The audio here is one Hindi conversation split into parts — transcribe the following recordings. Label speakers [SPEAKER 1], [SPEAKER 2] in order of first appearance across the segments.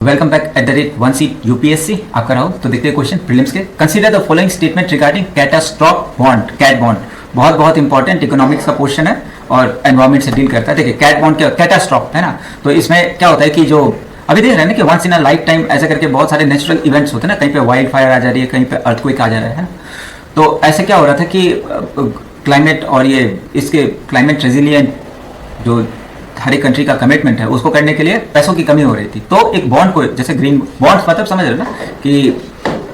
[SPEAKER 1] Welcome back at the rate one seat UPSC आपका राहुल। तो देखते हैं क्वेश्चन प्रीलिम्स के। Consider the following statement regarding catastrophe bond, cat bond. बहुत बहुत इंपॉर्टेंट इकोनॉमिक्स का क्वेश्चन है और एनवायरमेंट से डील करता है। देखिए कैट बॉन्ड क्या, कैटास्ट्रॉफ है ना, तो इसमें क्या होता है कि जो अभी देख रहे हैं ना कि once in a life time ऐसा करके बहुत सारे नेचुरल इवेंट्स होते हैं ना, कहीं पे वाइल्ड फायर आ जा रही है, कहीं पे अर्थक्वेक आ जा रहा है ना। तो ऐसे क्या हो रहा था कि क्लाइमेट और ये इसके क्लाइमेट रेजिलियंट जो हर एक कंट्री का कमिटमेंट है उसको करने के लिए पैसों की कमी हो रही थी। तो एक बॉन्ड को, जैसे ग्रीन बॉन्ड मतलब समझ रहे हो ना कि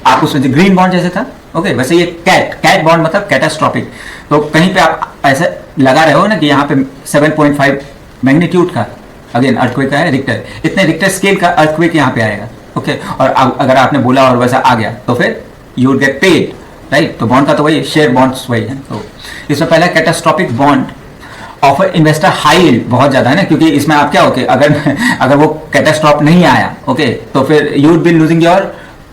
[SPEAKER 1] आप उसमें ग्रीन बॉन्ड जैसे था, ओके, वैसे ये कैट बॉन्ड मतलब कैटास्ट्रॉफिक। तो कहीं पे आप ऐसे लगा रहे हो ना कि यहाँ पे 7.5 मैग्नीट्यूड का, अगेन अर्थक्वेक का है, रिक्टर, इतने रिक्टर स्केल का अर्थक्वेक यहाँ पे आएगा, ओके। और अगर आपने बोला और वैसा आ गया तो फिर you would get paid, right. तो बॉन्ड का तो वही शेयर बॉन्ड्स वही है। तो इसमें पहला catastrophic bond offer investor high yield, बहुत ज्यादा है ना, क्योंकि इसमें आप क्या होके अगर वो कैटास्ट्रॉफ नहीं आया, ओके, तो फिर you would be losing your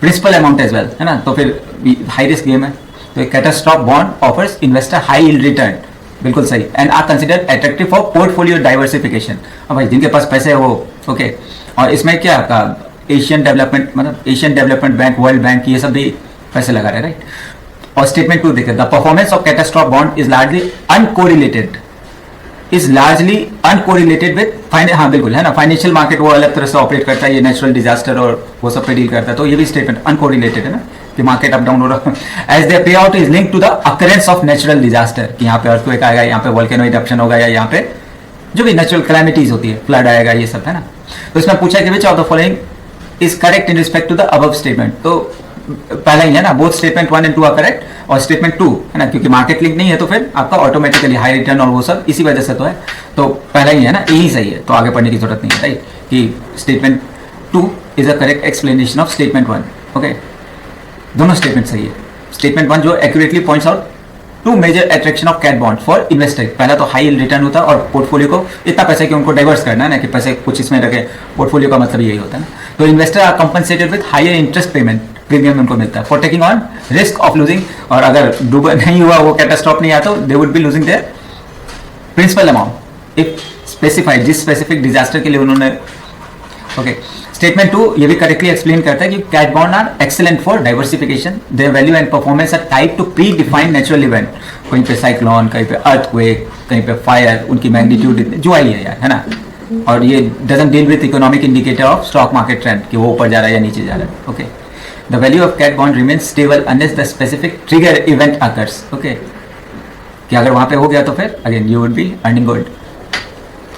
[SPEAKER 1] principal amount as well, है ना। तो फिर हाई रिस्क गेम है। तो एक catastrophe bond offers investor high yield return, बिल्कुल सही, and are considered attractive for portfolio diversification. अब भाई जिनके पास पैसे है वो, ओके। और इसमें क्या एशियन डेवलपमेंट, मतलब Asian development bank, world bank, ये सब भी पैसे लगा रहे हैं, राइट। और स्टेटमेंट 2 देखिए, the performance of catastrophe bond is largely uncorrelated with हाँ बिल्कुल है ना, फाइनेंशियल मार्केट वो अलग तरह से ऑपरेट करता है, ये नेचुरल डिजास्टर और वो सब पे डील करता है। तो ये भी स्टेटमेंट अनकोरिलेटेड है ना, कि मार्केट अप डाउन हो रहा है। As the pay out is link to the occurrence of natural disaster, कि यहाँ पे अर्थक्वेक आएगा, यहाँ पे वोल्केनो इरप्शन होगा, या यहाँ पे जो भी नेचुरल कैलामिटीज होती है, फ्लड आएगा, ये सब है ना। तो इसमें पूछा कि which of the following is correct in respect to the above statement. तो पहला ही है ना, both statement 1 and 2 are correct, और स्टेटमेंट 2 है ना, क्योंकि मार्केट लिंक नहीं है तो फिर आपका ऑटोमेटिकली हाई रिटर्न और वो सब इसी वजह से तो है। तो पहला ही है ना, यही सही है, तो आगे पढ़ने की जरूरत नहीं है, राइट, कि statement 2 is a correct explanation of statement 1, okay. दोनों स्टेटमेंट सही है। स्टेटमेंट 1 जो accurately points out to major attraction of cat bond for investor. पहला तो हाई रिटर्न होता है और पोर्टफोलियो को इतना पैसा कि उनको डाइवर्स करना है ना, कि पैसे कुछ इसमें रखे, पोर्टफोलियो का मतलब यही होता है ना। तो investor are compensated with higher interest payment, premium उनको मिलता है for taking on risk of losing. और अगर डूब नहीं हुआ, वो कैटास्ट्रॉफ नहीं आया, तो they would be losing their principal amount if specified, जिस स्पेसिफिक डिजास्टर के लिए उन्होंने, ओके। स्टेटमेंट 2 ये भी करेक्टली एक्सप्लेन करता है कि cat bond are excellent for diversification, their value and performance are tied to pre defined natural event. कहीं पे साइक्लोन, कहीं पे अर्थक्वेक, कहीं पे फायर, उनकी मैग्नीट्यूड जो आई है यार, है ना। और ये doesn't deal with economic indicator of stock market trend, कि वो ऊपर जा रहा है या नीचे जा रहा है, okay. The value of cat bond remains stable unless the specific trigger event occurs, okay। कि अगर वहां पे हो गया तो फिर again you would be earning gold।